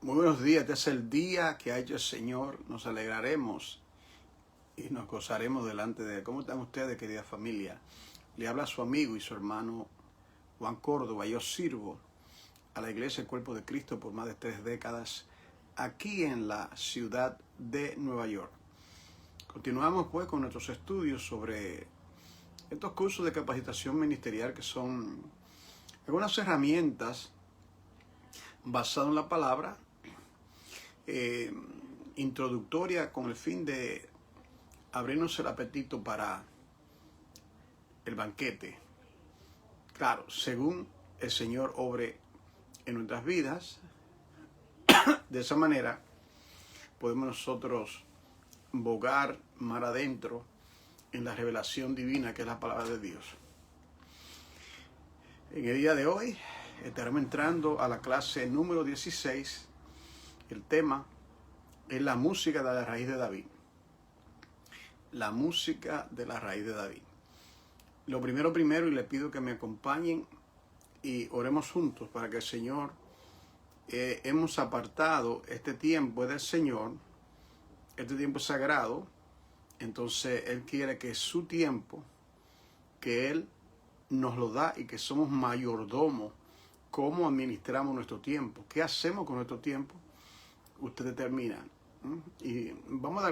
Muy buenos días, este es el día que ha hecho el Señor. Nos alegraremos y nos gozaremos delante de Él. ¿Cómo están ustedes, querida familia? Le habla su amigo y su hermano Juan Córdoba. Yo sirvo a la Iglesia del Cuerpo de Cristo por más de 3 décadas aquí en la ciudad de Nueva York. Continuamos pues con nuestros estudios sobre estos cursos de capacitación ministerial que son algunas herramientas basadas en la palabra, introductoria con el fin de abrirnos el apetito para el banquete. Claro, según el Señor obre en nuestras vidas, de esa manera podemos nosotros bogar mar adentro en la revelación divina que es la palabra de Dios. En el día de hoy estaremos entrando a la clase número 16. El tema es la música de la raíz de David. La música de la raíz de David. Lo primero, y les pido que me acompañen y oremos juntos para que el Señor, hemos apartado este tiempo del Señor, este tiempo sagrado. Entonces Él quiere que su tiempo, que Él nos lo da y que somos mayordomos, cómo administramos nuestro tiempo, qué hacemos con nuestro tiempo, usted determina. Y vamos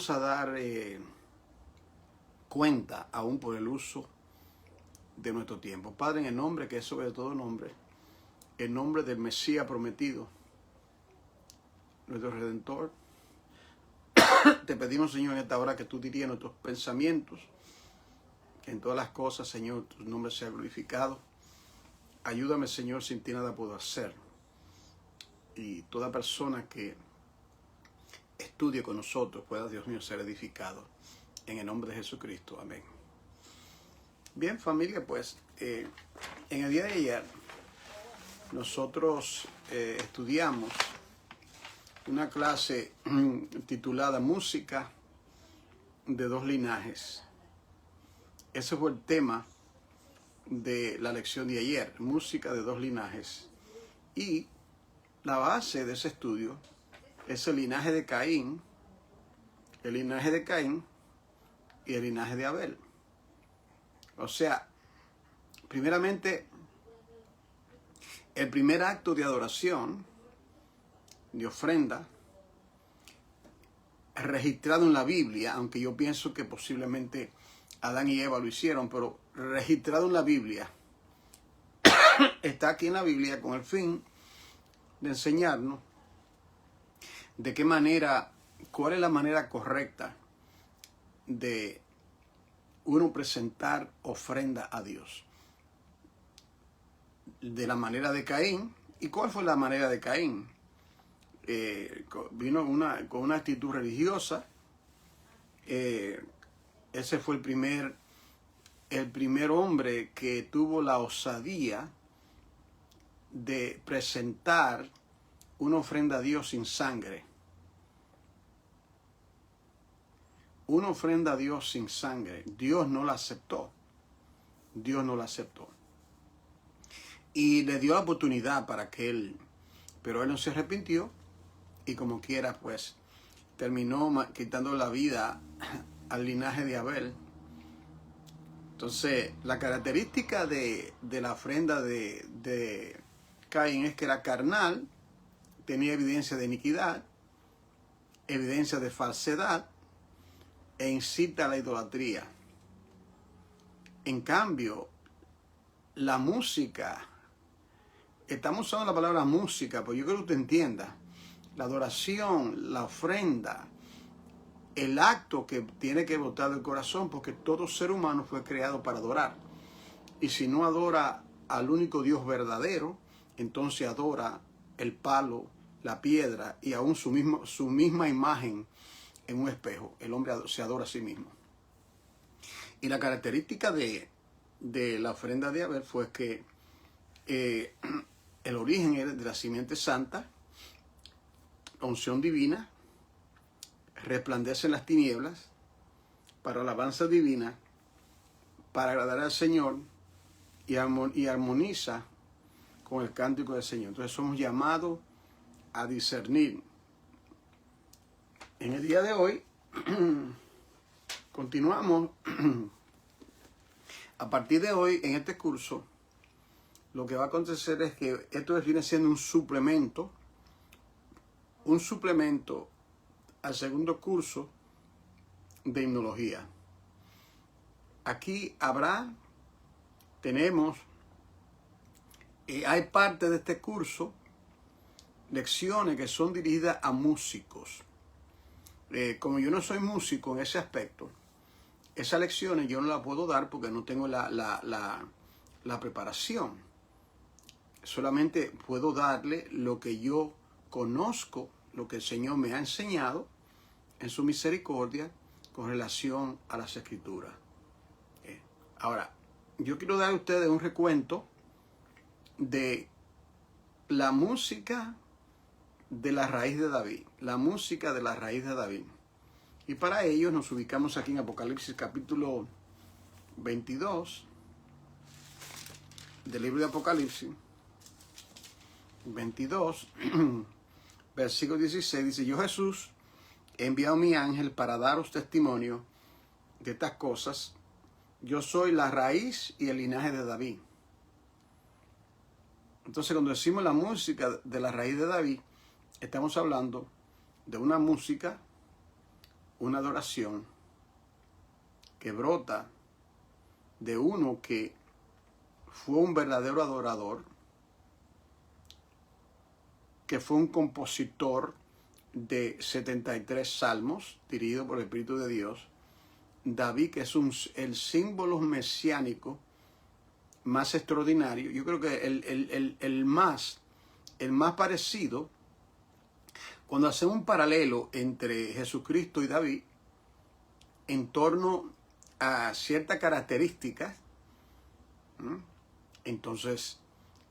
a dar cuenta aún por el uso de nuestro tiempo. Padre, en el nombre que es sobre todo nombre, el nombre del Mesías prometido, nuestro Redentor, te pedimos, Señor, en esta hora que tú dirías nuestros pensamientos, que en todas las cosas, Señor, tu nombre sea glorificado. Ayúdame, Señor, sin ti nada puedo hacer. Y toda persona que estudie con nosotros pueda, Dios mío, ser edificado. En el nombre de Jesucristo. Amén. Bien, familia, pues en el día de ayer nosotros estudiamos una clase titulada Música de dos linajes. Ese fue el tema de la lección de ayer, música de dos linajes. Y la base de ese estudio es el linaje de Caín, y el linaje de Abel. O sea, primeramente, el primer acto de adoración, de ofrenda, registrado en la Biblia, aunque yo pienso que posiblemente Adán y Eva lo hicieron, pero registrado en la Biblia, está aquí en la Biblia con el fin de enseñarnos de qué manera, cuál es la manera correcta de uno presentar ofrenda a Dios. De la manera de Caín. ¿Y cuál fue la manera de Caín? Vino con una actitud religiosa. Ese fue el primer hombre que tuvo la osadía de presentar una ofrenda a Dios sin sangre. Una ofrenda a Dios sin sangre. Dios no la aceptó. Dios no la aceptó. Y le dio la oportunidad para que él, pero él no se arrepintió y como quiera pues terminó quitando la vida al linaje de Abel. Entonces la característica de la ofrenda de Caín es que era carnal, tenía evidencia de iniquidad, evidencia de falsedad e incita a la idolatría. En cambio, la música, estamos usando la palabra música, pues yo quiero que usted entienda, la adoración, la ofrenda, el acto que tiene que brotar del corazón, porque todo ser humano fue creado para adorar. Y si no adora al único Dios verdadero, entonces adora el palo, la piedra y aún su misma imagen en un espejo. El hombre se adora a sí mismo. Y la característica de la ofrenda de Abel fue que el origen era de la simiente santa, la unción divina, resplandece en las tinieblas, para alabanza divina, para agradar al Señor y armoniza con el cántico del Señor. Entonces somos llamados a discernir. En el día de hoy continuamos. A partir de hoy, en este curso, lo que va a acontecer es que esto viene siendo un suplemento al segundo curso de himnología. Aquí hay parte de este curso, lecciones que son dirigidas a músicos. Como yo no soy músico en ese aspecto, esas lecciones yo no las puedo dar porque no tengo la preparación. Solamente puedo darle lo que yo conozco, lo que el Señor me ha enseñado en su misericordia con relación a las Escrituras. Ahora, yo quiero dar a ustedes un recuento de la música de la raíz de David. La música de la raíz de David. Y para ello nos ubicamos aquí en Apocalipsis capítulo 22 del libro de Apocalipsis. 22, versículo 16, dice: Yo, Jesús, he enviado mi ángel para daros testimonio de estas cosas. Yo soy la raíz y el linaje de David. Entonces, cuando decimos la música de la raíz de David, estamos hablando de una música, una adoración que brota de uno que fue un verdadero adorador, que fue un compositor de 73 salmos, dirigido por el Espíritu de Dios. David, que es el símbolo mesiánico más extraordinario. Yo creo que el más parecido, cuando hacemos un paralelo entre Jesucristo y David, en torno a ciertas características, entonces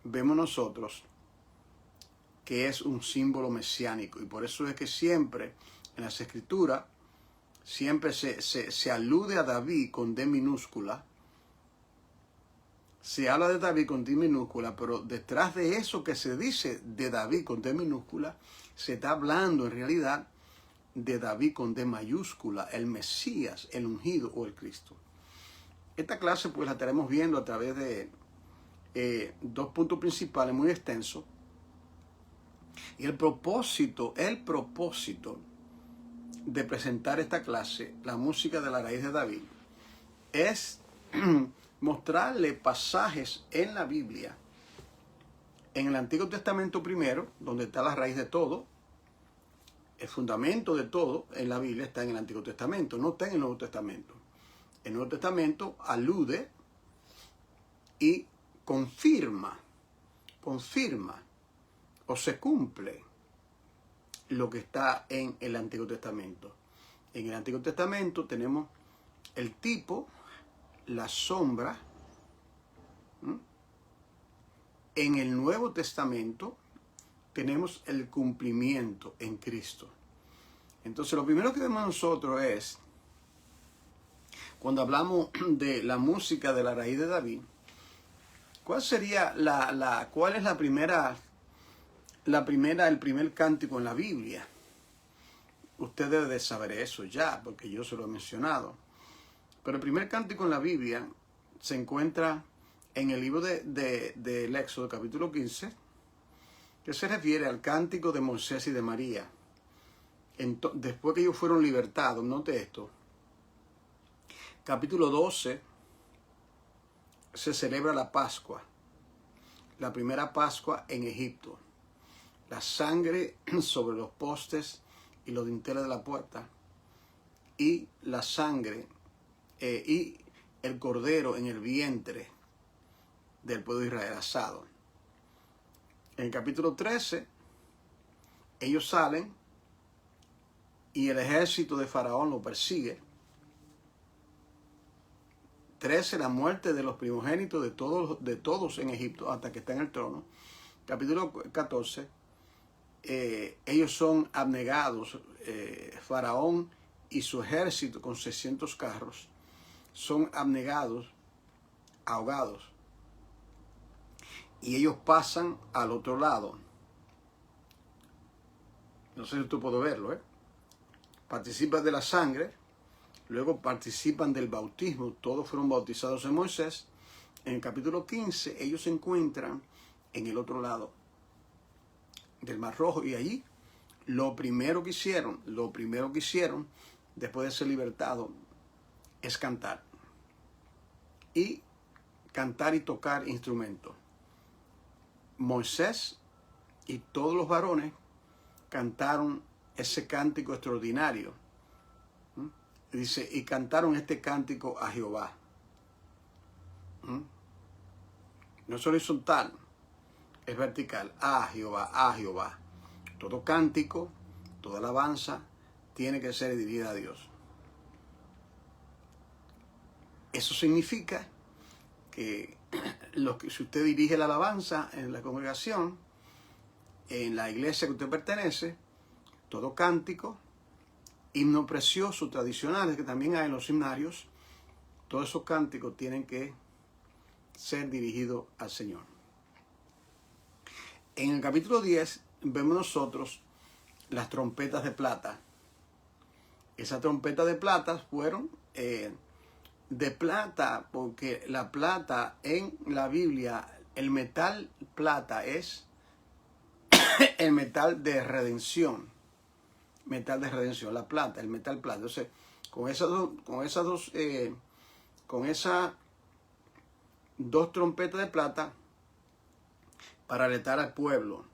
vemos nosotros que es un símbolo mesiánico. Y por eso es que siempre en las Escrituras, siempre se alude a David con D minúscula. Se habla de David con D minúscula, pero detrás de eso que se dice de David con D minúscula, se está hablando en realidad de David con D mayúscula, el Mesías, el ungido o el Cristo. Esta clase pues la estaremos viendo a través de dos puntos principales muy extensos. Y el propósito de presentar esta clase, la música de la raíz de David, es mostrarle pasajes en la Biblia, en el Antiguo Testamento primero, donde está la raíz de todo. El fundamento de todo en la Biblia está en el Antiguo Testamento, no está en el Nuevo Testamento. El Nuevo Testamento alude y confirma o se cumple lo que está en el Antiguo Testamento. En el Antiguo Testamento tenemos el tipo, la sombra. En el Nuevo Testamento tenemos el cumplimiento en Cristo. Entonces lo primero que vemos nosotros es, cuando hablamos de la música de la raíz de David, ¿cuál sería cuál es el primer cántico en la Biblia? Usted debe de saber eso ya, porque yo se lo he mencionado. Pero el primer cántico en la Biblia se encuentra en el libro del Éxodo, capítulo 15, que se refiere al cántico de Moisés y de María. Después que ellos fueron libertados, note esto. Capítulo 12 se celebra la Pascua, la primera Pascua en Egipto. La sangre sobre los postes y los dinteles de la puerta, y la sangre y el cordero en el vientre del pueblo de Israel asado. En el capítulo 13, ellos salen y el ejército de Faraón lo persigue. 13, la muerte de los primogénitos de todos en Egipto hasta que está en el trono. Capítulo 14, ellos son abnegados. Faraón y su ejército con 600 carros son abnegados, ahogados. y ellos pasan al otro lado. No sé si tú puedes verlo, ¿eh? Participan de la sangre, luego participan del bautismo. Todos fueron bautizados en Moisés. En el capítulo 15, ellos se encuentran en el otro lado del Mar Rojo, y allí lo primero que hicieron, después de ser libertados, es cantar. Y cantar y tocar instrumentos. Moisés y todos los varones cantaron ese cántico extraordinario. Dice, y cantaron este cántico a Jehová. No es horizontal, es vertical. A Jehová, a Jehová. Todo cántico, toda alabanza tiene que ser dirigida a Dios. Eso significa que si usted dirige la alabanza en la congregación, en la iglesia que usted pertenece, todo cántico, himno precioso, tradicionales que también hay en los himnarios, todos esos cánticos tienen que ser dirigidos al Señor. En el capítulo 10 vemos nosotros las trompetas de plata. Esas trompetas de plata fueron de plata, porque la plata en la Biblia, el metal plata es el metal de redención. Metal de redención, la plata, el metal plata. Entonces, con esas dos trompetas de plata para alertar al pueblo.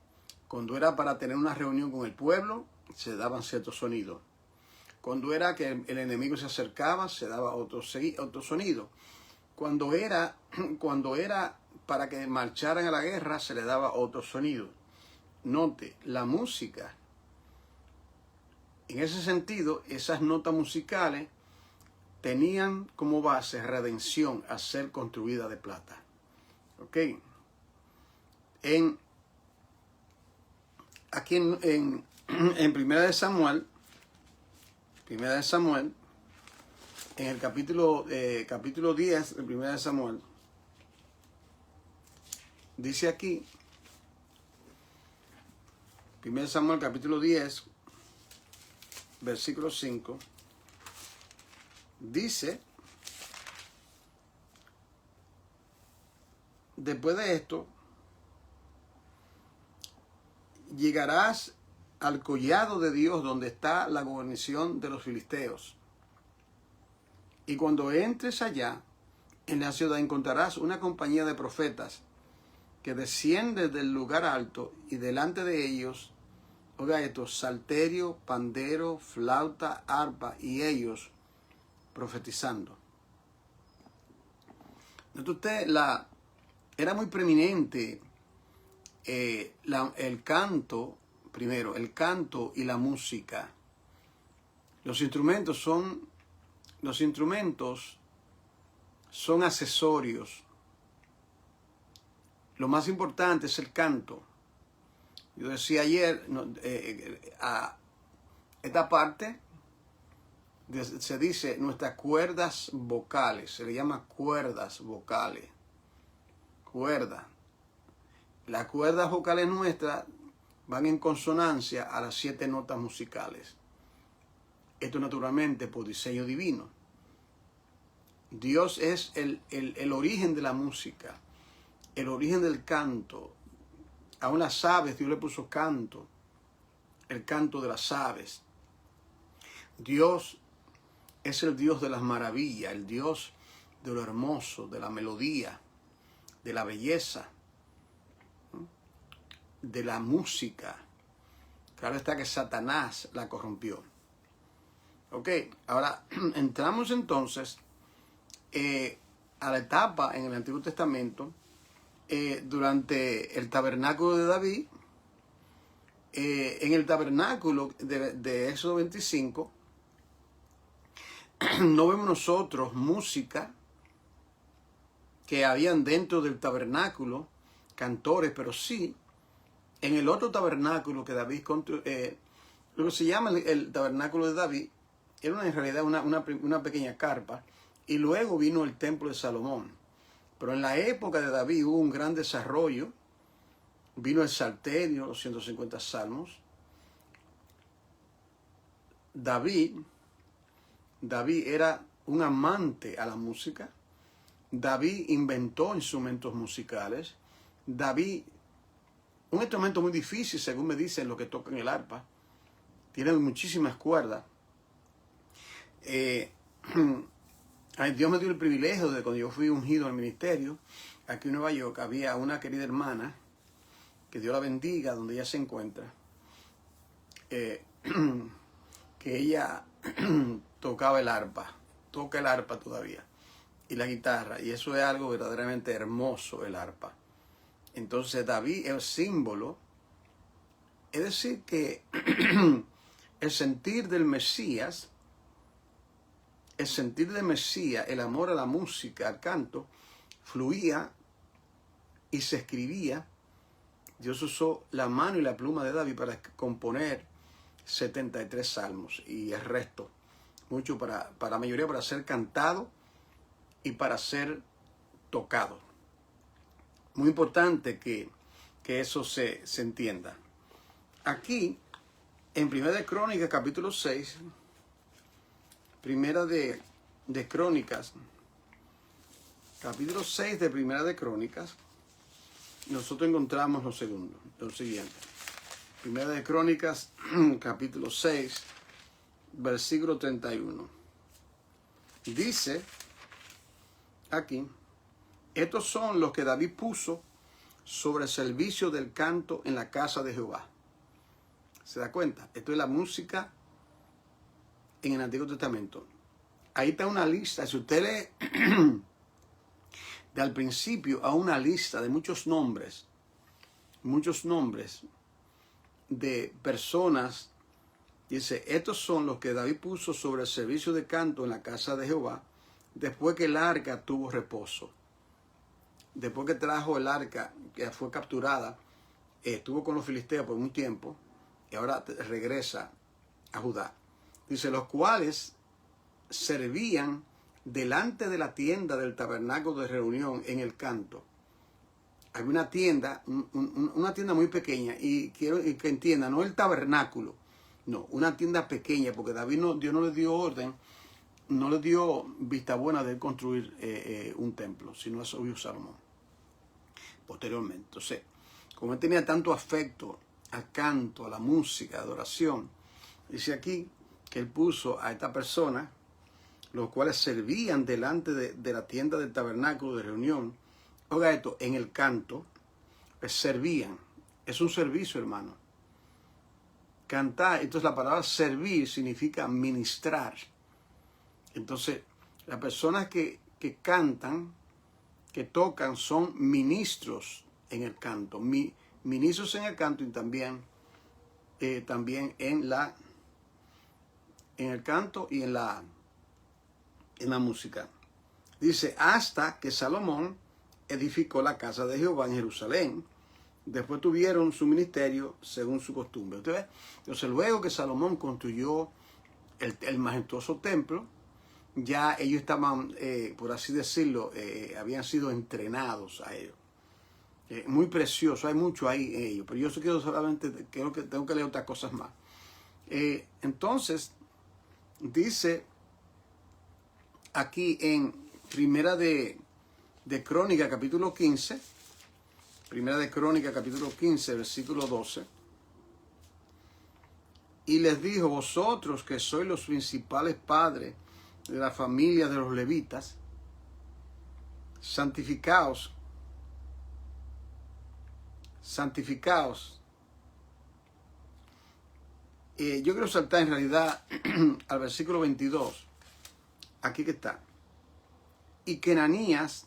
Cuando era para tener una reunión con el pueblo, se daban ciertos sonidos. Cuando era que el enemigo se acercaba, se daba otro sonido. Cuando era para que marcharan a la guerra, se le daba otro sonido. Note, la música, en ese sentido, esas notas musicales tenían como base redención a ser construida de plata. ¿Ok? Aquí en Primera de Samuel, en el capítulo 10 de Primera de Samuel, dice aquí, 1 Samuel capítulo 10, versículo 5, dice, después de esto, llegarás al collado de Dios donde está la guarnición de los filisteos. Y cuando entres allá, en la ciudad encontrarás una compañía de profetas que desciende del lugar alto, y delante de ellos, oiga esto, salterio, pandero, flauta, arpa, y ellos profetizando. Entonces era muy preeminente el canto, primero, el canto y la música. Los instrumentos son accesorios. Lo más importante es el canto. Yo decía ayer, esta parte se dice nuestras cuerdas vocales, se le llama cuerdas vocales. Cuerda. Las cuerdas vocales nuestras van en consonancia a las 7 notas musicales. Esto naturalmente por diseño divino. Dios es el origen de la música, el origen del canto. Aún las aves, Dios le puso canto, el canto de las aves. Dios es el Dios de las maravillas, el Dios de lo hermoso, de la melodía, de la belleza, de la música. Claro está que Satanás la corrompió. Ok, ahora entramos entonces a la etapa en el Antiguo Testamento durante el tabernáculo de David. En el tabernáculo de Éxodo 25 no vemos nosotros música que habían dentro del tabernáculo, cantores, pero sí en el otro tabernáculo que David construyó, lo que se llama el tabernáculo de David, era en realidad una pequeña carpa, y luego vino el templo de Salomón. Pero en la época de David hubo un gran desarrollo. Vino el Salterio, los 150 salmos. David era un amante a la música. David inventó instrumentos musicales. David, un instrumento muy difícil, según me dicen los que tocan el arpa. Tiene muchísimas cuerdas. Dios me dio el privilegio de cuando yo fui ungido al ministerio, aquí en Nueva York, había una querida hermana, que Dios la bendiga, donde ella se encuentra, que ella tocaba el arpa, toca el arpa todavía, y la guitarra, y eso es algo verdaderamente hermoso, el arpa. Entonces David es el símbolo, es decir que el sentir del Mesías, el amor a la música, al canto, fluía y se escribía. Dios usó la mano y la pluma de David para componer 73 salmos y el resto, mucho para la mayoría para ser cantado y para ser tocado. Muy importante que eso se entienda. Aquí, en Primera de Crónicas, capítulo 6, Primera de Crónicas, capítulo 6 de Primera de Crónicas, nosotros encontramos lo siguiente. Primera de Crónicas, capítulo 6, versículo 31. Dice aquí, estos son los que David puso sobre el servicio del canto en la casa de Jehová. ¿Se da cuenta? Esto es la música en el Antiguo Testamento. Ahí está una lista. Si usted lee de al principio a una lista de muchos nombres de personas, dice, estos son los que David puso sobre el servicio de canto en la casa de Jehová, después que el arca tuvo reposo. Después que trajo el arca, que fue capturada, estuvo con los filisteos por un tiempo, y ahora regresa a Judá. Dice, los cuales servían delante de la tienda del tabernáculo de reunión en el canto. Hay una tienda muy pequeña, y quiero que entiendan, no el tabernáculo, no, una tienda pequeña, porque Dios no le dio orden, no le dio vista buena de construir un templo, sino a Salomón, posteriormente. Entonces, como él tenía tanto afecto al canto, a la música, a la adoración, dice aquí que él puso a esta persona, los cuales servían delante de la tienda del tabernáculo de reunión. Oiga esto, en el canto, pues servían. Es un servicio, hermano. Cantar, entonces la palabra servir significa ministrar. Entonces, las personas que cantan, que tocan, son ministros en el canto. Ministros en el canto y también en el canto y en la música. Dice, hasta que Salomón edificó la casa de Jehová en Jerusalén. Después tuvieron su ministerio según su costumbre. ¿Usted ve? Entonces, luego que Salomón construyó el majestuoso templo, ya ellos estaban, por así decirlo, habían sido entrenados a ello. Muy precioso, hay mucho ahí en ello, pero yo quiero solamente, tengo que leer otras cosas más. Entonces, dice aquí en Primera de Crónica, capítulo 15, Primera de Crónica, capítulo 15, versículo 12, y les dijo, vosotros que sois los principales padres de la familia de los levitas, santificaos. Yo quiero saltar en realidad al versículo 22, aquí que está. Y que Ananías,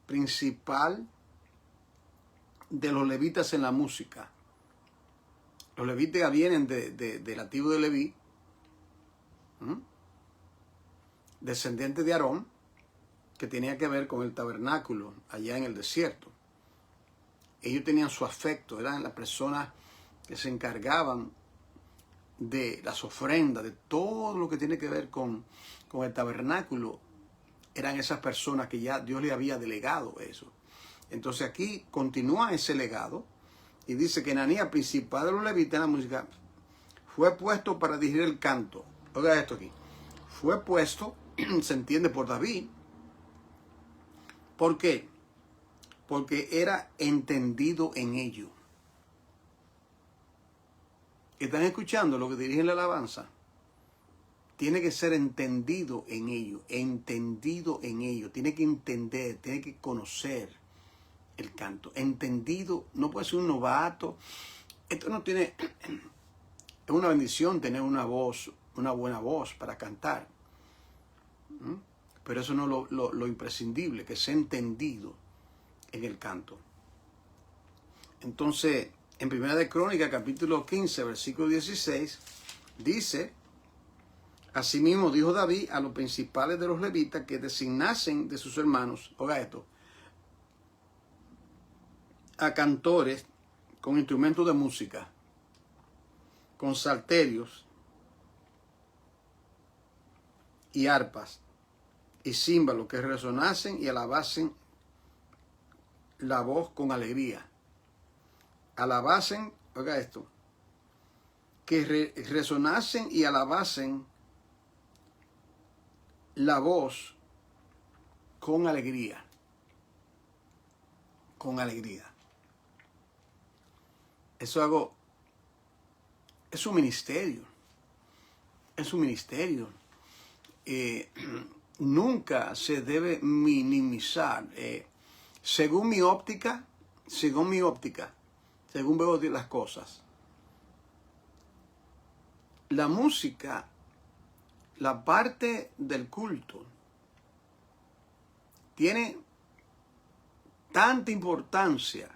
principal de los levitas en la música. Los levitas vienen de la tribu de Leví, descendiente de Aarón, que tenía que ver con el tabernáculo allá en el desierto. Ellos tenían su afecto, eran las personas que se encargaban de las ofrendas, de todo lo que tiene que ver con el tabernáculo eran esas personas que ya Dios le había delegado eso. Entonces aquí continúa ese legado y dice que Ananías, principal de los levitas en la música, fue puesto para dirigir el canto. Oiga esto aquí. Fue puesto, se entiende, por David. ¿Por qué? Porque era entendido en ello. ¿Están escuchando lo que dirigen la alabanza? Tiene que ser entendido en ello, entendido en ello. Tiene que entender, tiene que conocer el canto. Entendido, no puede ser un novato. Esto no tiene, es una bendición tener una voz, una buena voz para cantar. Pero eso no es lo imprescindible, que sea entendido en el canto. Entonces, en Primera de Crónicas, capítulo 15, versículo 16, dice: asimismo dijo David a los principales de los levitas que designasen de sus hermanos, oiga esto, a cantores con instrumentos de música, con salterios y arpas y címbalos que resonasen y alabasen la voz con alegría. Alabasen, oiga esto, que resonasen y alabasen la voz con alegría. Con alegría. Eso hago, es un ministerio. Es un ministerio. Nunca se debe minimizar. Según mi óptica, según veo las cosas, la música, la parte del culto, tiene tanta importancia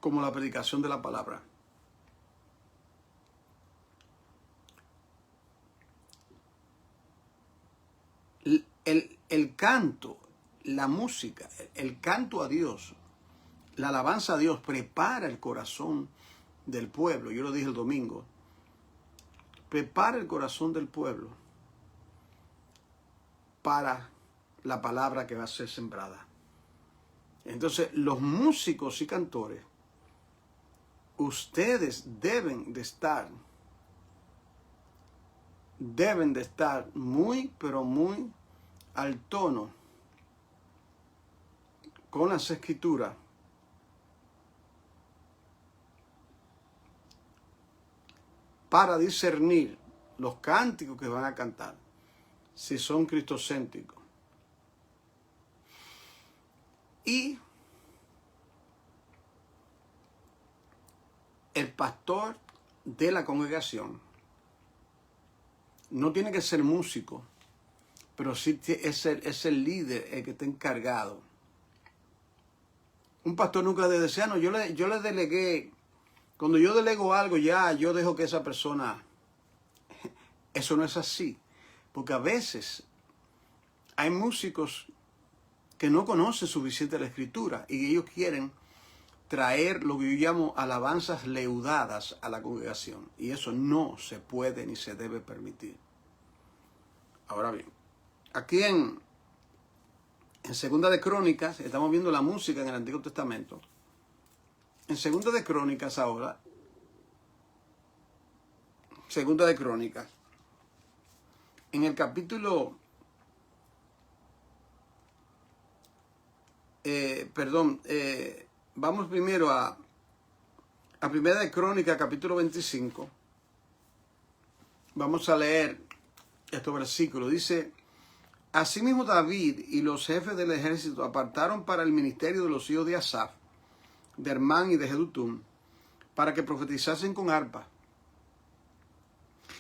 como la predicación de la palabra. El canto, la música, el canto a Dios, la alabanza a Dios prepara el corazón del pueblo. Yo lo dije el domingo. Prepara el corazón del pueblo para la palabra que va a ser sembrada. Entonces, los músicos y cantores, ustedes deben de estar muy, pero muy al tono con las escrituras para discernir los cánticos que van a cantar, si son cristocéntricos. Y el pastor de la congregación no tiene que ser músico, pero sí es el líder el que está encargado. Un pastor nunca debe decir, no, yo le delegué. Cuando yo delego algo, ya yo dejo que esa persona... Eso no es así. Porque a veces hay músicos que no conocen suficiente la escritura y ellos quieren traer lo que yo llamo alabanzas leudadas a la congregación. Y eso no se puede ni se debe permitir. Ahora bien, aquí en Segunda de Crónicas, estamos viendo la música en el Antiguo Testamento. En Segunda de Crónicas ahora, Segunda de Crónicas, en el capítulo, vamos primero a Primera de Crónicas, capítulo 25. Vamos a leer estos versículos. Dice: asimismo David y los jefes del ejército apartaron para el ministerio de los hijos de Asaf, de Hermán y de Jedutum, para que profetizasen con arpa,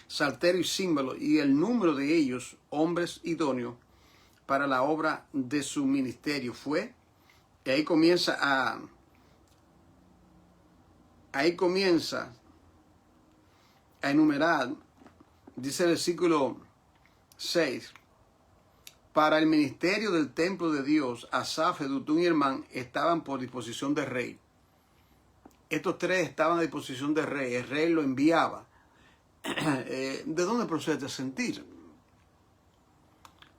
salterio y címbalo, y el número de ellos, hombres idóneos, para la obra de su ministerio fue. Y ahí comienza a enumerar, dice el versículo 6, para el ministerio del templo de Dios, Asaf, Jedutum y Hermán estaban por disposición del rey. Estos tres estaban a disposición del rey. El rey lo enviaba. ¿De dónde procede este sentir?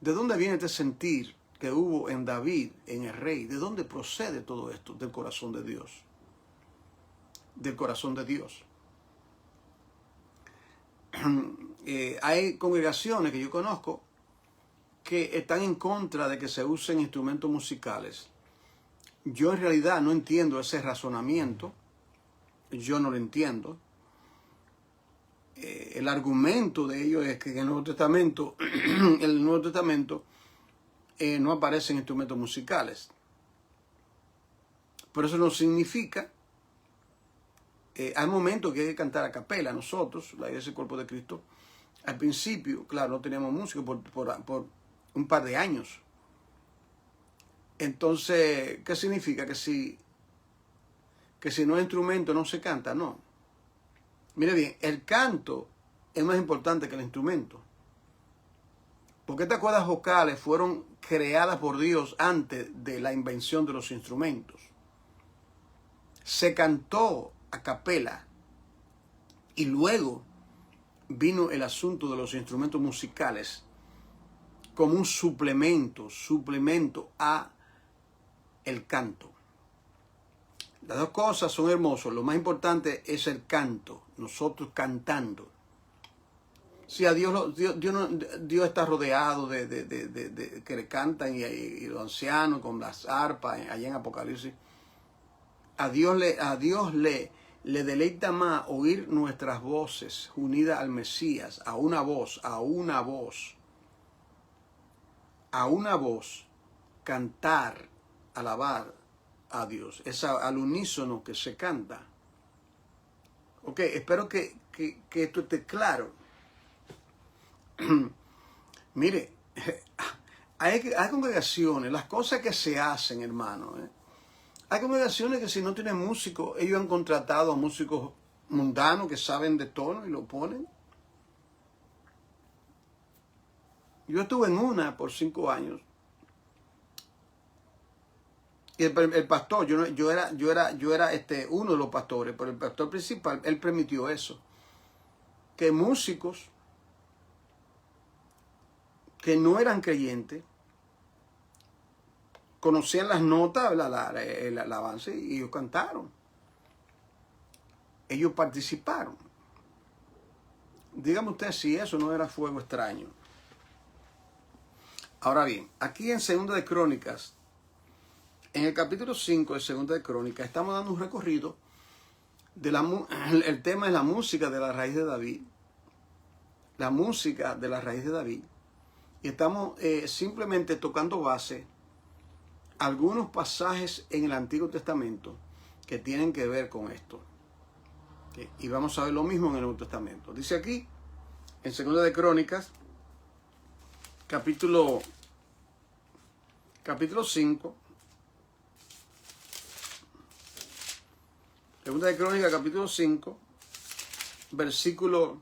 ¿De dónde viene este sentir que hubo en David, en el rey? ¿De dónde procede todo esto? Del corazón de Dios. Del corazón de Dios. Hay congregaciones que yo conozco que están en contra de que se usen instrumentos musicales. Yo en realidad no entiendo ese razonamiento. Yo no lo entiendo. El argumento de ellos es que en el Nuevo Testamento, no aparecen instrumentos musicales. Pero eso no significa. Hay momentos que hay que cantar a capela. Nosotros, la Iglesia del Cuerpo de Cristo, al principio, claro, no teníamos música por un par de años. Entonces, ¿qué significa? Que si no hay instrumento no se canta. No. Mire bien, el canto es más importante que el instrumento. Porque estas cuerdas vocales fueron creadas por Dios antes de la invención de los instrumentos. Se cantó a capela y luego vino el asunto de los instrumentos musicales como un suplemento a el canto. Las dos cosas son hermosas. Lo más importante es el canto, nosotros cantando. Sí, a Dios está rodeado de que le cantan y los ancianos con las arpas allá en Apocalipsis. A Dios le deleita más oír nuestras voces unidas al Mesías, a una voz, cantar, alabar a Dios. Es al unísono que se canta. Ok, espero que esto esté claro. Mire, hay congregaciones, las cosas que se hacen, hermano. Hay congregaciones que si no tienen músicos, ellos han contratado a músicos mundanos que saben de tono y lo ponen. Yo estuve en una por 5 años. Y el pastor, yo era uno de los pastores, pero el pastor principal, él permitió eso. Que músicos que no eran creyentes conocían las notas, el avance, y ellos cantaron. Ellos participaron. Dígame usted si eso no era fuego extraño. Ahora bien, aquí en 2 de Crónicas, en el capítulo 5 de 2 de Crónicas, estamos dando un recorrido el tema es la música de la raíz de David. La música de la raíz de David. Y estamos simplemente tocando base algunos pasajes en el Antiguo Testamento que tienen que ver con esto. ¿Okay? Y vamos a ver lo mismo en el Nuevo Testamento. Dice aquí, en 2 de Crónicas, capítulo 5. 2 de Crónicas, capítulo 5, versículo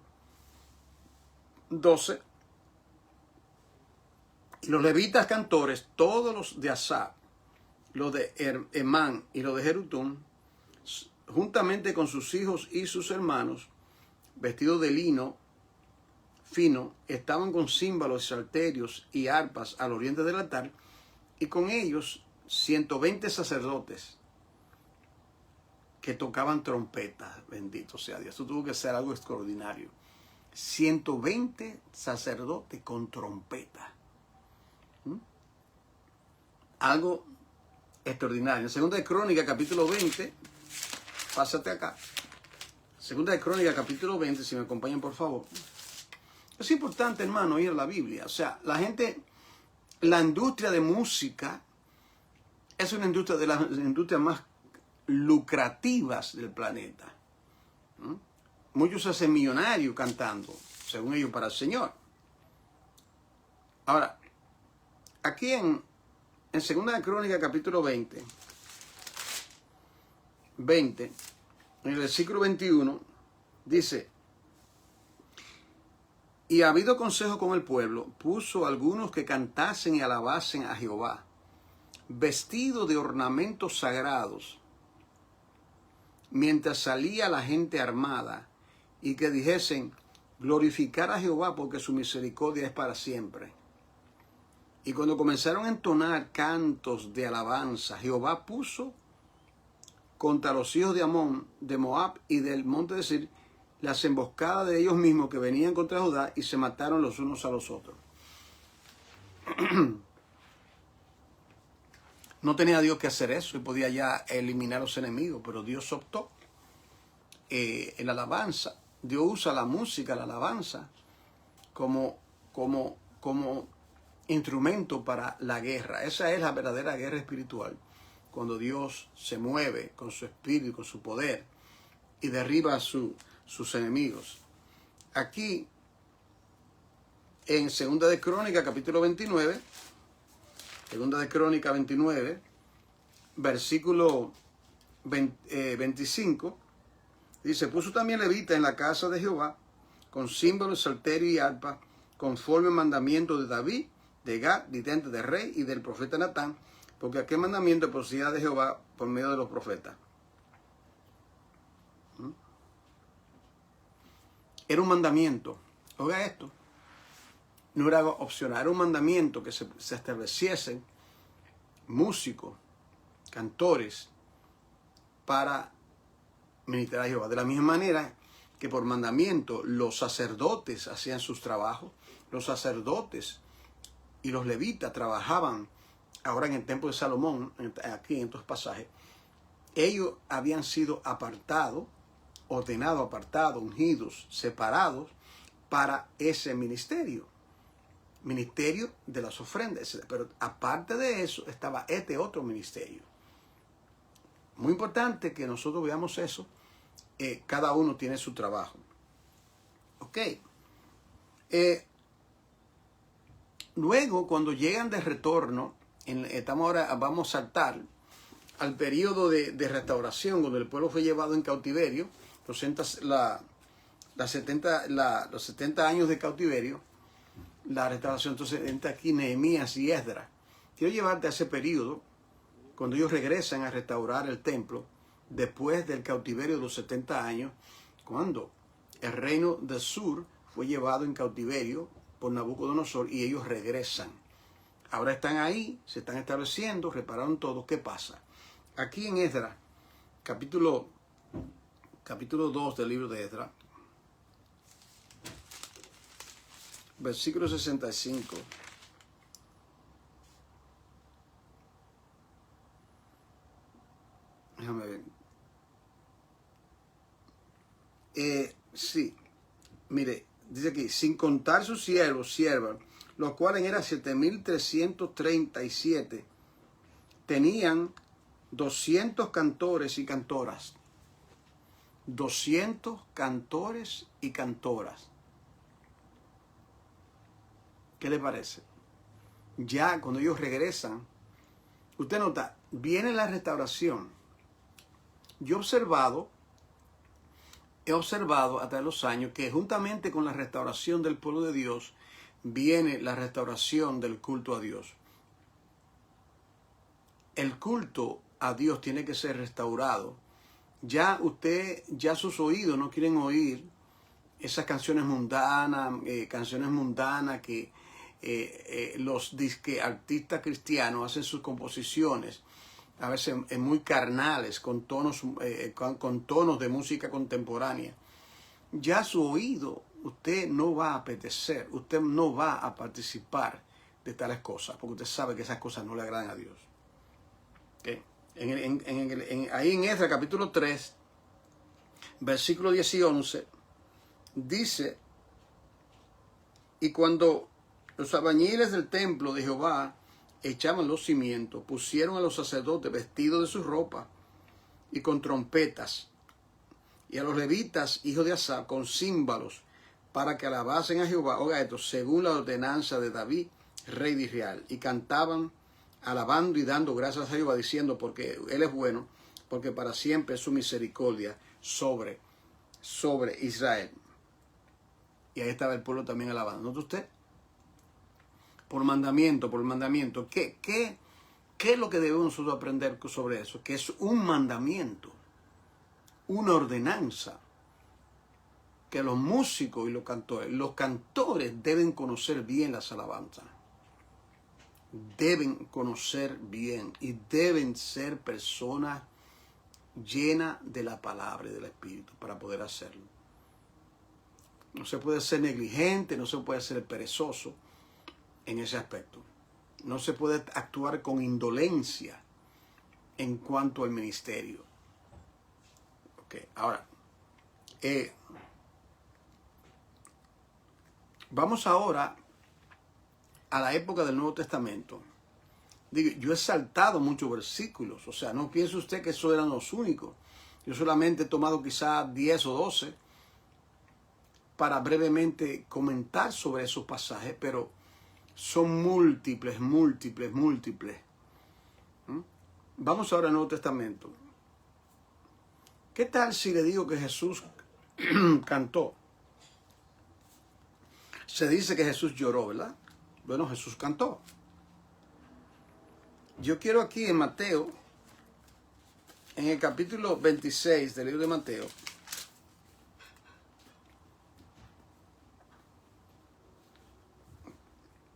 12. Y los levitas cantores, todos los de Asaf, los de Emán y los de Jerutún, juntamente con sus hijos y sus hermanos, vestidos de lino fino, estaban con címbalos, salterios y arpas al oriente del altar, y con ellos 120 sacerdotes que tocaban trompetas. Bendito sea Dios. Esto tuvo que ser algo extraordinario. 120 sacerdotes con trompeta. Algo extraordinario. En 2 de Crónicas, capítulo 20, pásate acá. 2 de Crónicas, capítulo 20, si me acompañan, por favor. Es importante, hermano, ir a la Biblia. O sea, la industria de música es una industria de las industrias más lucrativas del planeta. Muchos se hacen millonarios cantando, según ellos, para el Señor. Ahora, aquí en 2 de Crónicas, capítulo 20, en el versículo 21, dice: y habido consejo con el pueblo, puso algunos que cantasen y alabasen a Jehová, vestidos de ornamentos sagrados, mientras salía la gente armada, y que dijesen: glorificar a Jehová, porque su misericordia es para siempre. Y cuando comenzaron a entonar cantos de alabanza, Jehová puso contra los hijos de Amón, de Moab y del monte de Sir, las emboscadas de ellos mismos que venían contra Judá, y se mataron los unos a los otros. No tenía Dios que hacer eso y podía ya eliminar a los enemigos, pero Dios optó en la alabanza. Dios usa la música, la alabanza, como instrumento para la guerra. Esa es la verdadera guerra espiritual, cuando Dios se mueve con su espíritu, con su poder, y derriba a sus enemigos. Aquí, en Segunda de Crónica, capítulo 29, Segunda de Crónica 29, versículo 25, dice: puso también levita en la casa de Jehová, con símbolos, salterio y arpa, conforme al mandamiento de David, de Gad, vidente del rey, y del profeta Natán, porque aquel mandamiento procedía de Jehová por medio de los profetas. Era un mandamiento. Oiga esto. No era opcional, era un mandamiento que se estableciesen músicos, cantores, para ministrar a Jehová. De la misma manera que por mandamiento los sacerdotes hacían sus trabajos, los sacerdotes y los levitas trabajaban ahora en el templo de Salomón, aquí en estos pasajes. Ellos habían sido apartados, ordenados, apartados, ungidos, separados para ese ministerio de las ofrendas. Pero aparte de eso estaba este otro ministerio. Muy importante que nosotros veamos eso. Cada uno tiene su trabajo. Ok. Luego, cuando llegan de retorno, vamos a saltar al periodo de restauración, cuando el pueblo fue llevado en cautiverio, los 70 años de cautiverio, la restauración. Entonces entra aquí Nehemías y Esdras. Quiero llevarte a ese periodo, cuando ellos regresan a restaurar el templo, después del cautiverio de los 70 años, cuando el reino del sur fue llevado en cautiverio por Nabucodonosor y ellos regresan. Ahora están ahí, se están estableciendo, repararon todo. ¿Qué pasa? Aquí en Esdras, capítulo 2 del libro de Esdras, versículo 65. Déjame ver. Sí, mire, dice aquí: sin contar sus siervas, los cuales eran 7,337, tenían 200 cantores y cantoras. 200 cantores y cantoras. ¿Qué le parece? Ya cuando ellos regresan, usted nota, viene la restauración. Yo he observado a través de los años que juntamente con la restauración del pueblo de Dios viene la restauración del culto a Dios. El culto a Dios tiene que ser restaurado. Ya sus oídos no quieren oír esas canciones mundanas, que los artistas cristianos hacen sus composiciones, a veces muy carnales, con tonos de música contemporánea. Ya su oído, usted no va a apetecer, usted no va a participar de tales cosas, porque usted sabe que esas cosas no le agradan a Dios. ¿Okay? Ahí en Esdras capítulo 3, versículo 10 y 11, dice: y cuando los albañiles del templo de Jehová echaban los cimientos, pusieron a los sacerdotes vestidos de sus ropas y con trompetas, y a los levitas, hijos de Asaf, con címbalos, para que alabasen a Jehová, oiga esto, según la ordenanza de David, rey de Israel, y cantaban, alabando y dando gracias a Jehová, diciendo: porque Él es bueno, porque para siempre es su misericordia sobre Israel. Y ahí estaba el pueblo también alabando. ¿Nota usted? Por mandamiento. ¿Qué es lo que debemos nosotros aprender sobre eso? Que es un mandamiento, una ordenanza, que los músicos y los cantores deben conocer bien las alabanzas. deben conocer bien y deben ser personas llenas de la palabra y del Espíritu para poder hacerlo. No se puede ser negligente, no se puede ser perezoso en ese aspecto. No se puede actuar con indolencia en cuanto al ministerio. Okay, ahora, vamos ahora a la época del Nuevo Testamento. Digo, yo he saltado muchos versículos, o sea, no piense usted que esos eran los únicos. Yo solamente he tomado quizás 10 o 12 para brevemente comentar sobre esos pasajes, pero son múltiples. Vamos ahora al Nuevo Testamento. ¿Qué tal si le digo que Jesús cantó? Se dice que Jesús lloró, ¿verdad? Bueno, Jesús cantó. Yo quiero aquí en Mateo, en el capítulo 26 del libro de Mateo,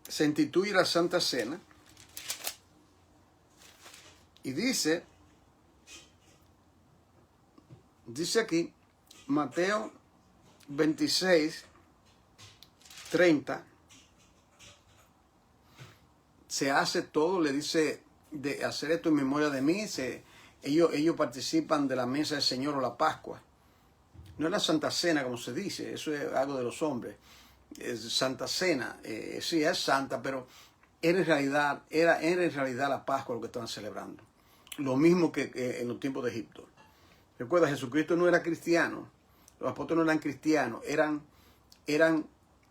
se instituye la Santa Cena y dice aquí, Mateo 26, 30, se hace todo, le dice de hacer esto en memoria de mí. Ellos participan de la mesa del Señor o la Pascua. No es la Santa Cena como se dice, eso es algo de los hombres. Es Santa Cena, sí es santa, pero era en realidad la Pascua lo que estaban celebrando. Lo mismo que en los tiempos de Egipto. Recuerda, Jesucristo no era cristiano, los apóstoles no eran cristianos, eran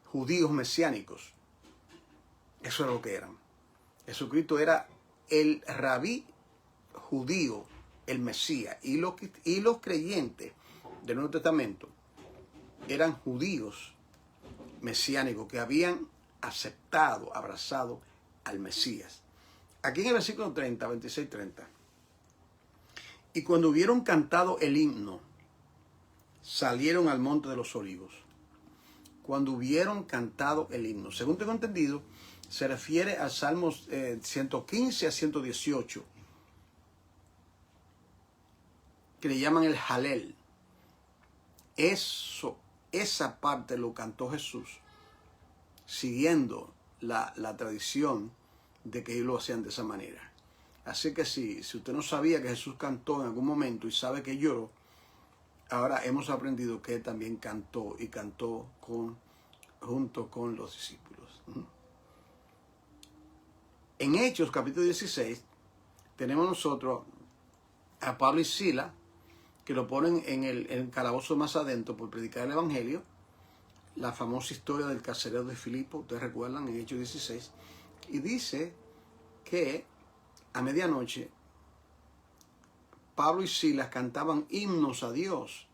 judíos mesiánicos. Eso era lo que eran. Jesucristo era el rabí judío, el Mesías, y los creyentes del Nuevo Testamento eran judíos mesiánicos que habían aceptado, abrazado al Mesías. Aquí en el versículo 30, 26, 30. Y cuando hubieron cantado el himno, salieron al monte de los olivos. Cuando hubieron cantado el himno. Según tengo entendido, se refiere al Salmos 115 a 118, que le llaman el Halel. Esa parte lo cantó Jesús, siguiendo la tradición de que ellos lo hacían de esa manera. Así que si usted no sabía que Jesús cantó en algún momento y sabe que lloró, ahora hemos aprendido que él también cantó y cantó junto con los discípulos. En Hechos capítulo 16 tenemos nosotros a Pablo y Sila, que lo ponen en el calabozo más adentro por predicar el Evangelio. La famosa historia del carcelero de Filipo, ustedes recuerdan, en Hechos 16. Y dice que a medianoche Pablo y Silas cantaban himnos a Dios.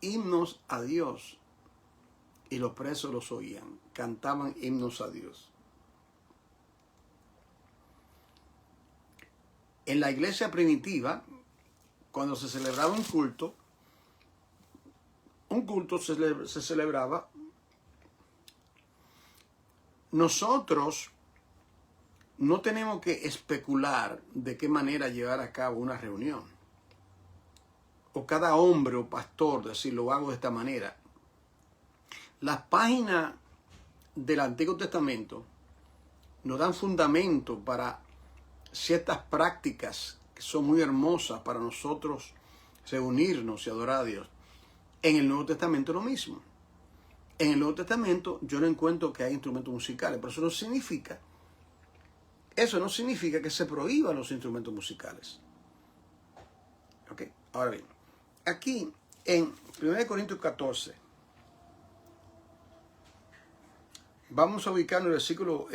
Himnos a Dios. Y los presos los oían. Cantaban himnos a Dios. En la iglesia primitiva, cuando se celebraba un culto se celebraba. Nosotros no tenemos que especular de qué manera llevar a cabo una reunión. O cada hombre o pastor decir, lo hago de esta manera. Las páginas del Antiguo Testamento nos dan fundamento para ciertas prácticas que son muy hermosas para nosotros reunirnos y adorar a Dios. En el Nuevo Testamento lo mismo. En el Nuevo Testamento yo no encuentro que hay instrumentos musicales, pero eso no significa que se prohíban los instrumentos musicales. ¿Ok? Ahora bien, aquí en 1 Corintios 14, vamos a ubicar en el versículo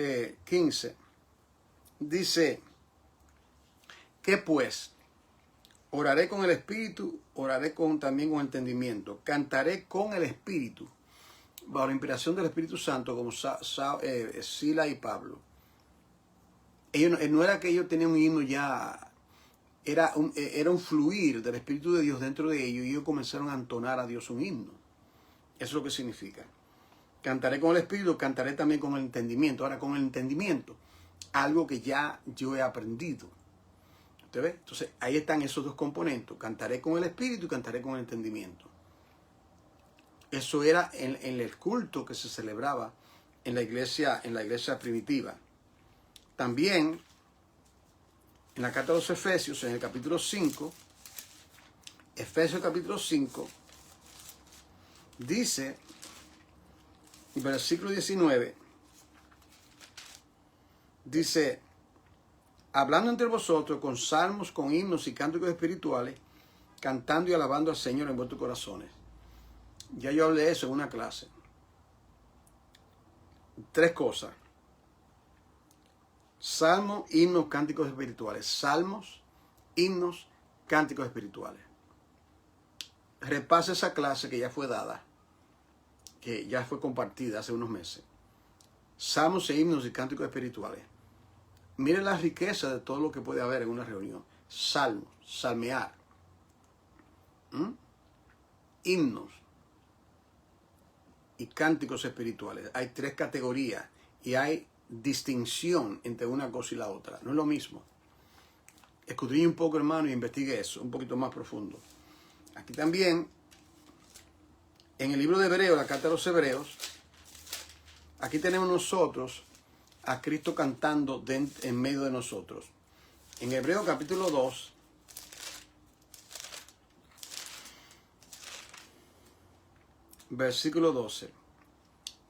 15, dice, ¿qué pues? Oraré con el Espíritu, oraré también con entendimiento, cantaré con el Espíritu, bajo la inspiración del Espíritu Santo, como Sila y Pablo. No era que ellos tenían un himno ya, era un fluir del Espíritu de Dios dentro de ellos, y ellos comenzaron a entonar a Dios un himno. Eso es lo que significa. Cantaré con el Espíritu, cantaré también con el entendimiento. Ahora, con el entendimiento, algo que ya yo he aprendido. ¿Usted ve? Entonces, ahí están esos dos componentes. Cantaré con el espíritu y cantaré con el entendimiento. Eso era en el culto que se celebraba en la iglesia primitiva. También, en la carta de los Efesios, en el capítulo 5, Efesios capítulo 5, dice, en versículo 19, dice, hablando entre vosotros con salmos, con himnos y cánticos espirituales, cantando y alabando al Señor en vuestros corazones. Ya yo hablé de eso en una clase. 3 cosas. Salmos, himnos, cánticos espirituales. Salmos, himnos, cánticos espirituales. Repase esa clase que ya fue dada, que ya fue compartida hace unos meses. Salmos, himnos y cánticos espirituales. Mire la riqueza de todo lo que puede haber en una reunión. Salmos, salmear. Himnos y cánticos espirituales. Hay 3 categorías y hay distinción entre una cosa y la otra. No es lo mismo. Escudriñe un poco, hermano, y investigue eso un poquito más profundo. Aquí también, en el libro de Hebreos, la carta de los Hebreos, aquí tenemos nosotros a Cristo cantando en medio de nosotros. En Hebreos capítulo 2, versículo 12.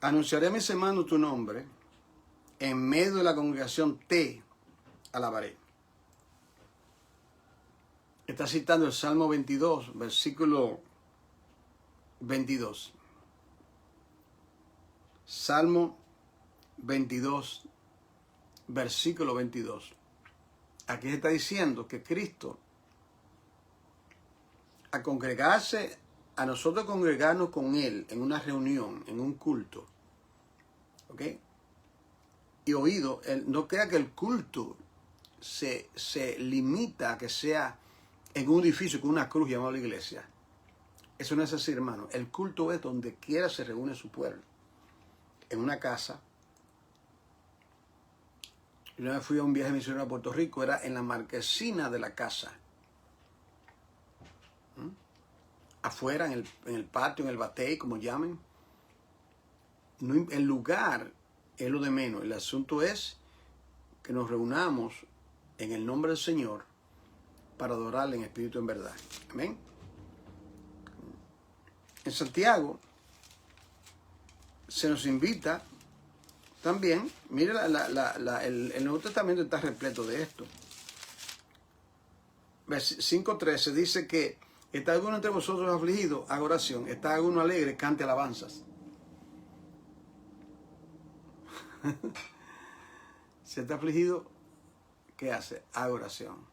Anunciaré a mis hermanos tu nombre, en medio de la congregación te alabaré. Está citando el Salmo 22, versículo 22. Salmo 22, versículo 22. Aquí se está diciendo que Cristo, a congregarse, a nosotros congregarnos con Él en una reunión, en un culto, ¿ok? Y oído, no crea que el culto se limita a que sea en un edificio con una cruz llamada la iglesia. Eso no es así, hermano. El culto es donde quiera se reúne su pueblo. En una casa. Yo una vez fui a un viaje misionero a Puerto Rico, era en la marquesina de la casa. Afuera, en el patio, en el batey, como llamen. No, el lugar es lo de menos. El asunto es que nos reunamos en el nombre del Señor para adorarle en espíritu y en verdad. Amén. En Santiago se nos invita también, mire, el Nuevo Testamento está repleto de esto. 5:13 dice que ¿está alguno entre vosotros afligido? Haga oración. ¿Está alguno alegre? Cante alabanzas. Si está afligido, ¿qué hace? Haga oración.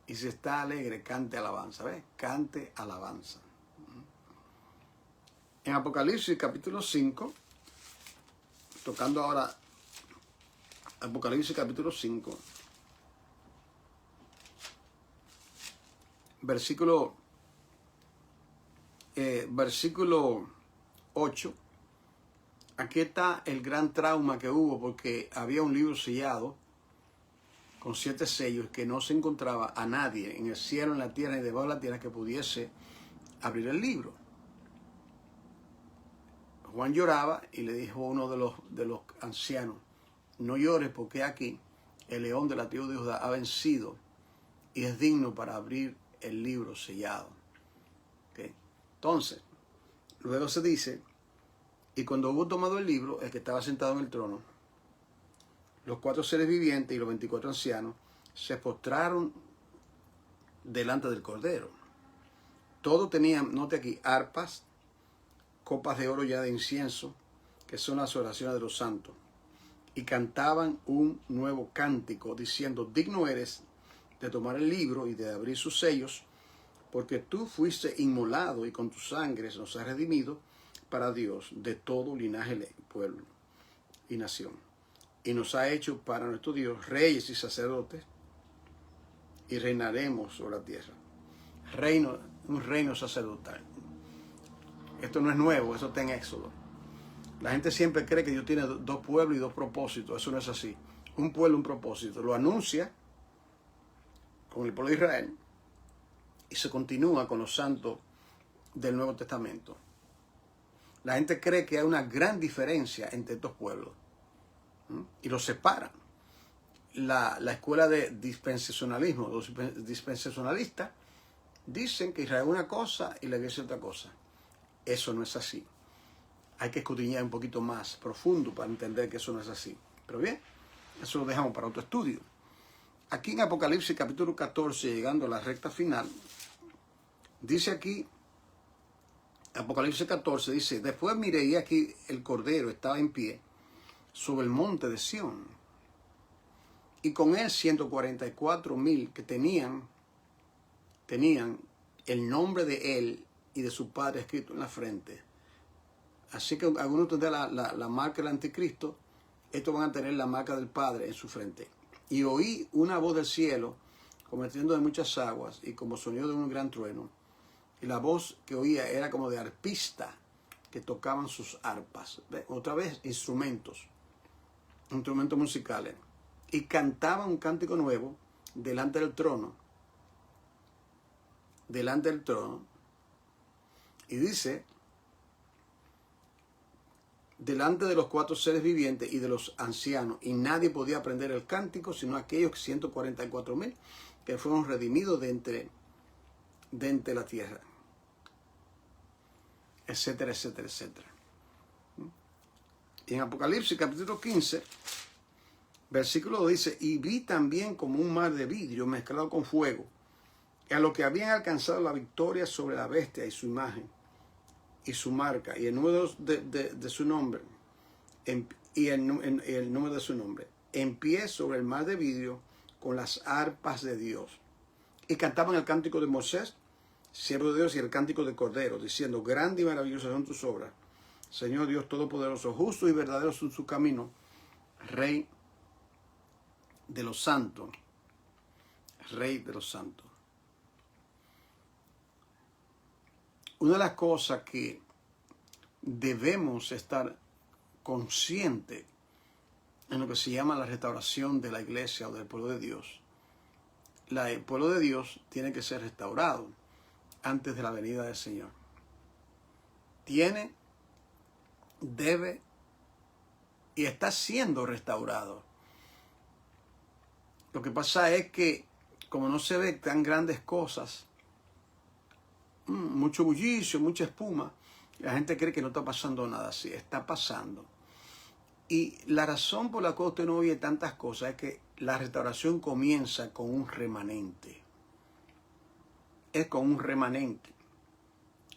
Y si está alegre, cante alabanza. ¿Ves? Cante alabanza. En Apocalipsis capítulo 5, tocando ahora Apocalipsis capítulo 5, versículo 8, aquí está el gran trauma que hubo porque había un libro sellado con 7 sellos que no se encontraba a nadie en el cielo, en la tierra y debajo de la tierra que pudiese abrir el libro. Juan lloraba y le dijo a uno de los ancianos, no llores porque aquí el león de la tribu de Judá ha vencido y es digno para abrir el libro sellado. ¿Okay? Entonces, luego se dice, y cuando hubo tomado el libro, el que estaba sentado en el trono, los 4 seres vivientes y los 24 ancianos se postraron delante del Cordero. Todos tenían, note aquí, arpas, copas de oro ya de incienso, que son las oraciones de los santos, y cantaban un nuevo cántico, diciendo, digno eres de tomar el libro y de abrir sus sellos, porque tú fuiste inmolado y con tu sangre nos has redimido para Dios de todo linaje, pueblo y nación. Y nos ha hecho para nuestro Dios reyes y sacerdotes, y reinaremos sobre la tierra. Un reino sacerdotal. Esto no es nuevo, eso está en Éxodo. La gente siempre cree que Dios tiene dos pueblos y dos propósitos. Eso no es así. Un pueblo, un propósito. Lo anuncia con el pueblo de Israel y se continúa con los santos del Nuevo Testamento. La gente cree que hay una gran diferencia entre estos pueblos y los separan. La escuela de dispensacionalismo, los dispensacionalistas, dicen que Israel es una cosa y la iglesia es otra cosa. Eso no es así. Hay que escudriñar un poquito más profundo para entender que eso no es así. Pero bien, eso lo dejamos para otro estudio. Aquí en Apocalipsis capítulo 14, llegando a la recta final, dice aquí, Apocalipsis 14, dice, después miré y aquí el Cordero estaba en pie sobre el monte de Sión, y con él 144,000 que tenían el nombre de él y de su padre escrito en la frente. Así que algunos tendrán la marca del anticristo, estos van a tener la marca del Padre en su frente. Y oí una voz del cielo, como estruendo de muchas aguas, y como sonido de un gran trueno. Y la voz que oía era como de arpista, que tocaban sus arpas. ¿Ve? Otra vez, instrumentos musicales. Y cantaban un cántico nuevo delante del trono. Y dice, delante de los 4 seres vivientes y de los ancianos, y nadie podía aprender el cántico, sino aquellos 144,000 que fueron redimidos de entre la tierra, etcétera, etcétera, etcétera. Y en Apocalipsis capítulo 15, versículo 2 dice, y vi también como un mar de vidrio mezclado con fuego, a los que habían alcanzado la victoria sobre la bestia y su imagen, y su marca, y el número de su nombre, y el número de su nombre, en pie sobre el mar de vidrio, con las arpas de Dios. Y cantaban el cántico de Moisés, siervo de Dios, y el cántico de Cordero, diciendo, grande y maravillosas son tus obras, Señor Dios Todopoderoso, justo y verdadero son su camino, Rey de los santos, Rey de los santos. Una de las cosas que debemos estar conscientes en lo que se llama la restauración de la iglesia o del pueblo de Dios. El pueblo de Dios tiene que ser restaurado antes de la venida del Señor. Debe y está siendo restaurado. Lo que pasa es que como no se ve tan grandes cosas, mucho bullicio, mucha espuma, la gente cree que no está pasando nada así. Está pasando. Y la razón por la cual usted no oye tantas cosas es que la restauración comienza con un remanente. Es con un remanente.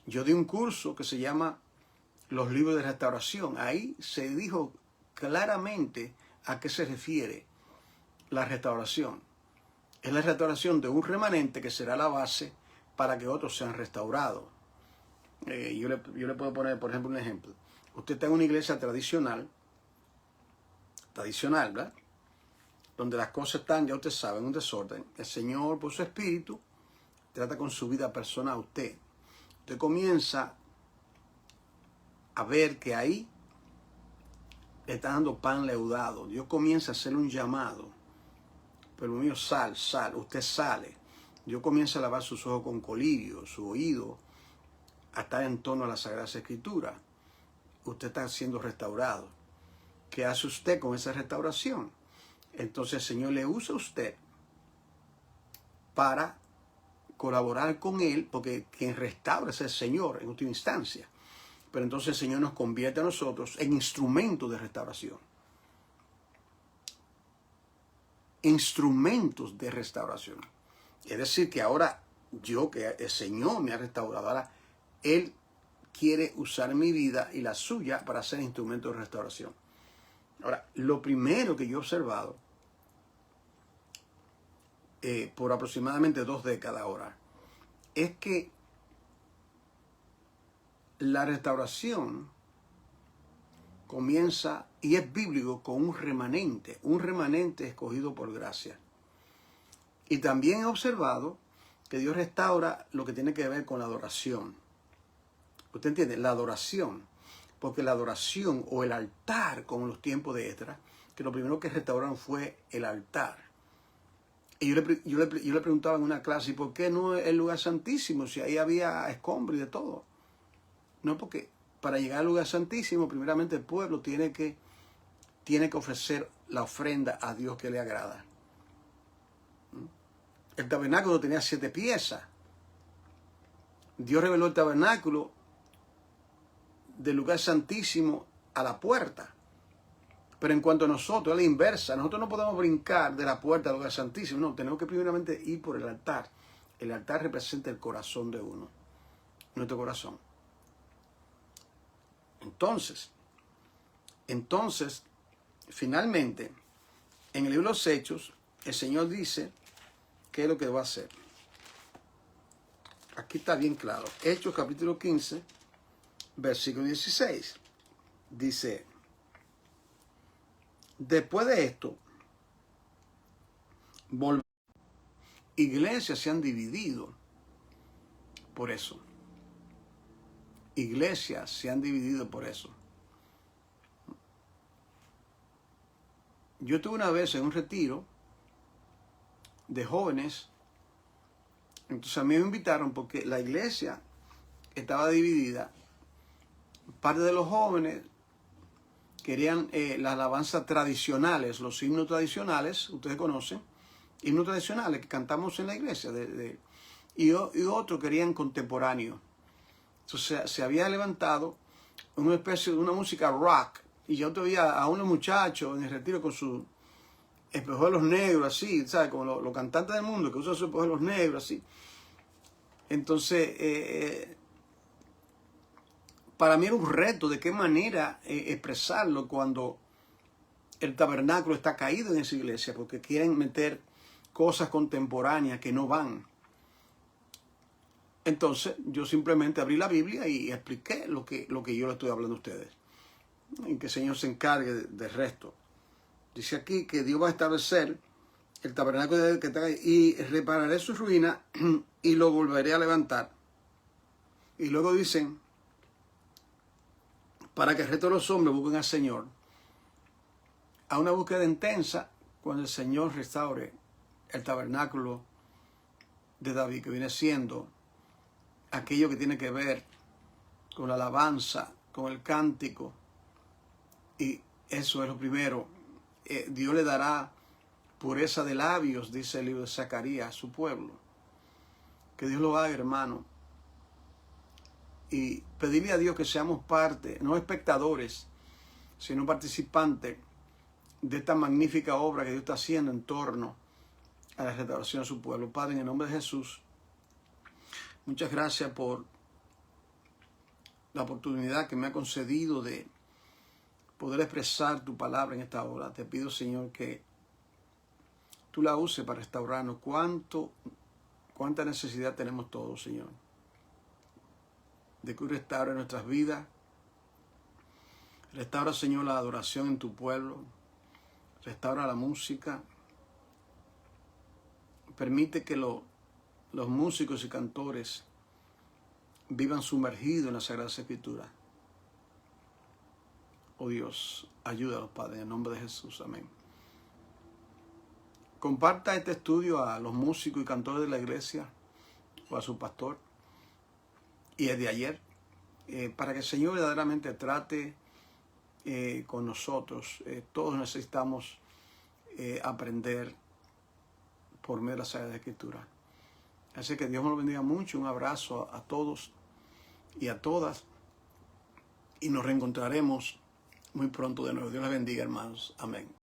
Yo di un curso que se llama Los libros de restauración. Ahí se dijo claramente a qué se refiere la restauración. Es la restauración de un remanente que será la base para que otros sean restaurados. Yo le puedo poner, por ejemplo, un ejemplo. Usted está en una iglesia tradicional, ¿verdad? Donde las cosas están, ya usted sabe, en un desorden. El Señor, por su espíritu, trata con su vida personal a usted. Usted comienza a ver que ahí le está dando pan leudado. Dios comienza a hacerle un llamado. Pero mío, sal. Usted sale. Dios comienza a lavar sus ojos con colirio, su oído, a estar en torno a la Sagrada Escritura. Usted está siendo restaurado. ¿Qué hace usted con esa restauración? Entonces el Señor le usa a usted para colaborar con Él, porque quien restaura es el Señor en última instancia. Pero entonces el Señor nos convierte a nosotros en instrumentos de restauración. Instrumentos de restauración. Es decir, que ahora que el Señor me ha restaurado, ahora Él quiere usar mi vida y la suya para ser instrumento de restauración. Ahora, lo primero que yo he observado por aproximadamente 2 décadas ahora es que la restauración comienza, y es bíblico, con un remanente escogido por gracia. Y también he observado que Dios restaura lo que tiene que ver con la adoración. ¿Usted entiende? La adoración. porque la adoración o el altar, como en los tiempos de Esdras, que lo primero que restauraron fue el altar. Y yo le preguntaba en una clase, ¿y por qué no el lugar santísimo? Si ahí había escombros y de todo. No, porque para llegar al lugar santísimo, primeramente el pueblo tiene que ofrecer la ofrenda a Dios que le agrada. El tabernáculo tenía 7 piezas. Dios reveló el tabernáculo del lugar santísimo a la puerta. Pero en cuanto a nosotros, es la inversa. Nosotros no podemos brincar de la puerta al lugar santísimo. No, tenemos que primeramente ir por el altar. El altar representa el corazón de uno, nuestro corazón. Entonces, finalmente, en el libro de los Hechos, el Señor dice qué es lo que va a hacer. Aquí está bien claro. Hechos capítulo 15, versículo 16. Dice, después de esto, iglesias se han dividido por eso. Iglesias se han dividido por eso. Yo estuve una vez en un retiro de jóvenes. Entonces a mí me invitaron porque la iglesia estaba dividida. Parte de los jóvenes querían las alabanzas tradicionales, los himnos tradicionales, ustedes conocen, himnos tradicionales que cantamos en la iglesia, y otros querían contemporáneo. Entonces se había levantado una especie de una música rock, y yo todavía a unos muchachos en el retiro con sus espejuelos negros, así, ¿sabes? Como los cantantes del mundo que usan sus espejuelos negros, así. Entonces, para mí era un reto de qué manera expresarlo cuando el tabernáculo está caído en esa iglesia, porque quieren meter cosas contemporáneas que no van. Entonces, yo simplemente abrí la Biblia y expliqué lo que yo le estoy hablando a ustedes. Y que el Señor se encargue del resto. Dice aquí que Dios va a establecer el tabernáculo que está ahí y repararé su ruina y lo volveré a levantar. Y luego dicen, para que el resto de los hombres busquen al Señor, a una búsqueda intensa cuando el Señor restaure el tabernáculo de David, que viene siendo aquello que tiene que ver con la alabanza, con el cántico, y eso es lo primero. Dios le dará pureza de labios, dice el libro de Zacarías, a su pueblo. Que Dios lo haga, hermano. Y pedirle a Dios que seamos parte, no espectadores, sino participantes de esta magnífica obra que Dios está haciendo en torno a la restauración de su pueblo. Padre, en el nombre de Jesús, muchas gracias por la oportunidad que me ha concedido de poder expresar tu palabra en esta hora. Te pido, Señor, que tú la uses para restaurarnos. Cuánta necesidad tenemos todos, Señor, de que tú restaures nuestras vidas. Restaura, Señor, la adoración en tu pueblo. Restaura la música. Permite que los músicos y cantores vivan sumergidos en la Sagrada Escritura. Oh Dios, ayúdanos, Padre, en el nombre de Jesús. Amén. Comparta este estudio a los músicos y cantores de la iglesia o a su pastor. Y es de ayer, para que el Señor verdaderamente trate con nosotros. Todos necesitamos aprender por medio de la Sagrada Escritura. Así que Dios me lo bendiga mucho. Un abrazo a todos y a todas. Y nos reencontraremos muy pronto de nuevo. Dios les bendiga, hermanos. Amén.